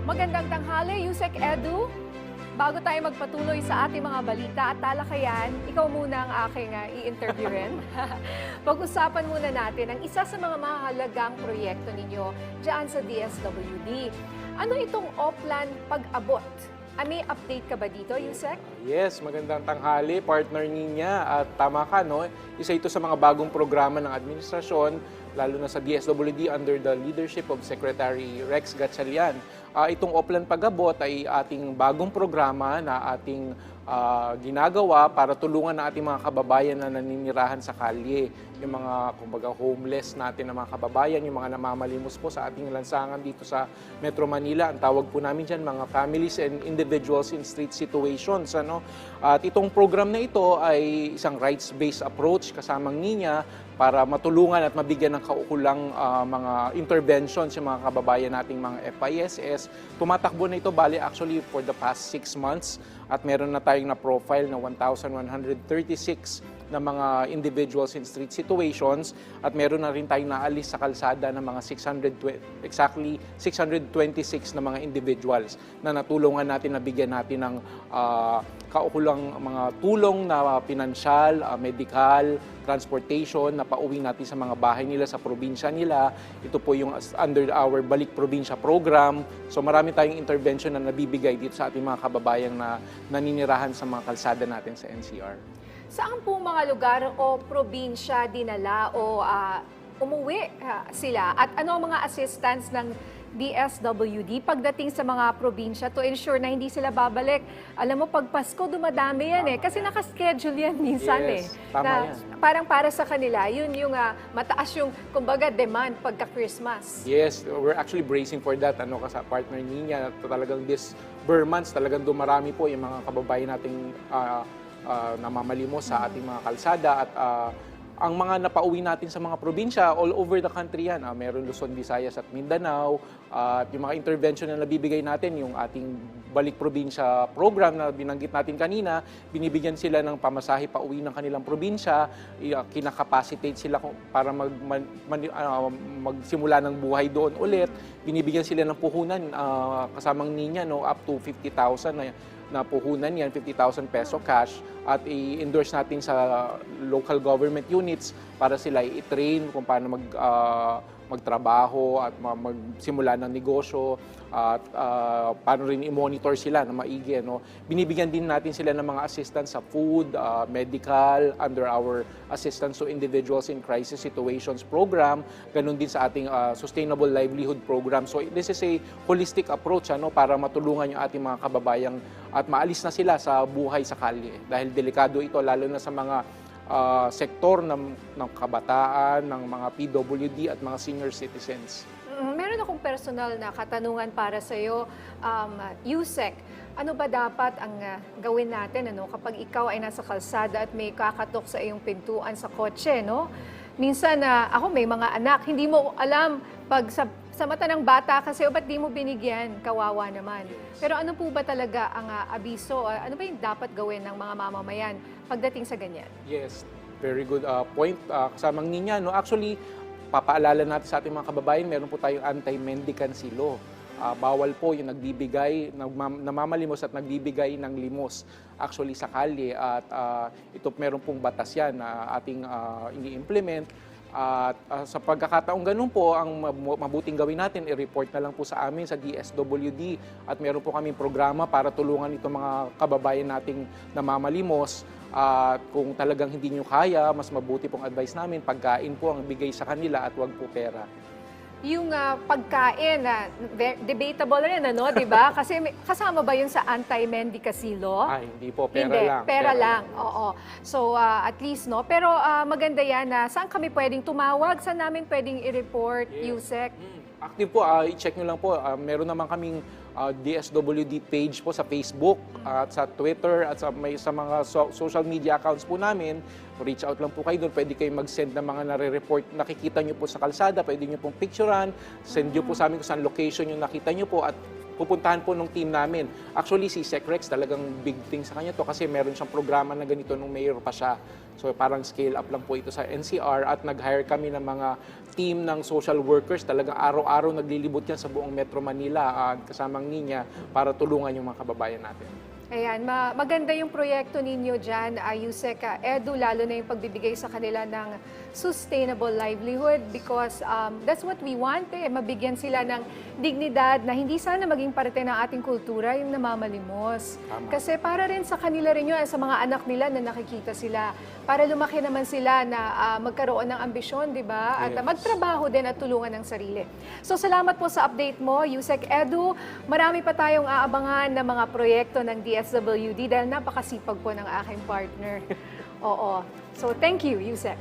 Magandang tanghali, Yusek Edu. Bago tayo magpatuloy sa ating mga balita at talakayan, ikaw muna ang aking i-interviewin. Pag-usapan muna natin ang isa sa mga mahalagang proyekto ninyo dyan sa DSWD. Ano itong Oplan Pag-abot? May update ka ba dito, Yusek? Yes, magandang tanghali, partner niya. At tama ka, no? Isa ito sa mga bagong programa ng administrasyon, lalo na sa DSWD under the leadership of Secretary Rex Gatchalian. Itong Oplan Pag-abot ay ating bagong programa na ating ginagawa para tulungan ang ating mga kababayan na naninirahan sa kalye. Yung mga, kumbaga, homeless natin na mga kababayan, yung mga namamalimos po sa ating lansangan dito sa Metro Manila. Ang tawag po namin dyan, mga families and individuals in street situations. Ano? At itong program na ito ay isang rights-based approach kasamang niya para matulungan at mabigyan ng kaukulang mga interventions yung mga kababayan nating mga FISS. Tumatakbo na ito, bali actually for the past 6 months at meron na tayong na-profile na 1,136 na mga individuals in street situations at meron na rin tayong naalis sa kalsada ng mga 626 na mga individuals na natulungan natin, nabigyan natin ng kaukulang mga tulong na pinansyal, medical, transportation na pauwi natin sa mga bahay nila, sa probinsya nila. Ito po yung under our Balik Probinsya program. So marami tayong intervention na nabibigay dito sa ating mga kababayan na naninirahan sa mga kalsada natin sa NCR. Saan po mga lugar o probinsya dinala o umuwi sila? At ano ang mga assistance ng DSWD pagdating sa mga probinsya to ensure na hindi sila babalik? Alam mo, pag Pasko, dumadami yan kasi nakaschedule yan minsan tama yan. Parang para sa kanila, yun yung mataas yung, kumbaga, demand pagka-Christmas. Yes, we're actually bracing for that. Sa partner niya, talagang this months, talagang dumarami po yung mga kababayan nating namamalimos sa ating mga kalsada at ang mga napauwi natin sa mga probinsya, all over the country yan. Meron Luzon, Visayas at Mindanao. At yung mga intervention na nabibigay natin, yung ating Balik Probinsya program na binanggit natin kanina, binibigyan sila ng pamasahe pauwi ng kanilang probinsya, kinakapacitate sila para magsimula ng buhay doon ulit. Binibigyan sila ng puhunan, kasamang ninya, up to 50,000 na puhunan yan, 50,000 peso cash, at i-endorse natin sa local government units para sila i-train kung paano magtrabaho at magsimula ng negosyo at paano rin i-monitor sila na maigi. Binibigyan din natin sila ng mga assistance sa food, medical, under our assistance to individuals in crisis situations program, ganun din sa ating sustainable livelihood program. So this is a holistic approach para matulungan yung ating mga kababayang at maalis na sila sa buhay sa kalye. Dahil delikado ito lalo na sa mga sektor ng kabataan, ng mga PWD at mga senior citizens. Meron akong personal na katanungan para sa iyo, Yusek. Ano ba dapat ang gawin natin kapag ikaw ay nasa kalsada at may kakatok sa iyong pintuan sa kotse, no? Minsan ako may mga anak, hindi mo alam pag sa mata ng bata kasi ba't di mo binigyan, kawawa naman. Pero ano po ba talaga ang abiso? Ano ba yung dapat gawin ng mga mamamayan pagdating sa ganyan? Yes, very good point. Kasamang niya, actually, papaalala natin sa ating mga kababayan, meron po tayong anti-mendicancy law. Bawal po yung namamalimos at nagbibigay ng limos actually sa kalye. At ito meron pong batas yan na ating ini-implement. At sa pagkakataong ganun po, ang mabuting gawin natin, i-report na lang po sa amin sa DSWD at meron po kaming programa para tulungan itong mga kababayan nating namamalimos. At kung talagang hindi nyo kaya, mas mabuti pong advice namin, pagkain po ang bigay sa kanila at wag po pera. Yung pagkain, debatable rin, di ba? Kasi kasama ba yun sa anti-mendicancy law? Hindi po, pera Hindi, lang. pera lang, oo. So, at least, Pero maganda yan na saan kami pwedeng tumawag? Saan namin pwedeng i-report, Yusek? Active po, i-check nyo lang po. Meron naman kaming DSWD page po sa Facebook at sa Twitter at sa mga social media accounts po namin. Reach out lang po kayo doon. Pwede kayong mag-send ng mga nare-report, nakikita nyo po sa kalsada. Pwede nyo pong picturean. Send nyo po sa amin kung saan location yung nakita nyo po at pupuntahan po ng team namin. Actually, si Sec Rex talagang big thing sa kanya to kasi meron siyang programa na ganito nung mayor pa siya. So parang scale up lang po ito sa NCR at nag-hire kami ng mga team ng social workers. Talagang araw-araw naglilibot yan sa buong Metro Manila kasamang Ninya para tulungan yung mga kababayan natin. Ayan, maganda yung proyekto ninyo dyan, Yusek Edu, lalo na yung pagbibigay sa kanila ng sustainable livelihood because that's what we want, mabigyan sila ng dignidad na hindi sana maging parte ng ating kultura yung namamalimos. Tama. Kasi para rin sa kanila rin yun, sa mga anak nila na nakikita sila, para lumaki naman sila na magkaroon ng ambisyon, di ba? At Yes. magtrabaho din at tulungan ng sarili. So salamat po sa update mo, Yusek Edu. Marami pa tayong aabangan na mga proyekto ng DSWD dahil napakasipag po ng aking partner. Oo. So thank you, Yusek.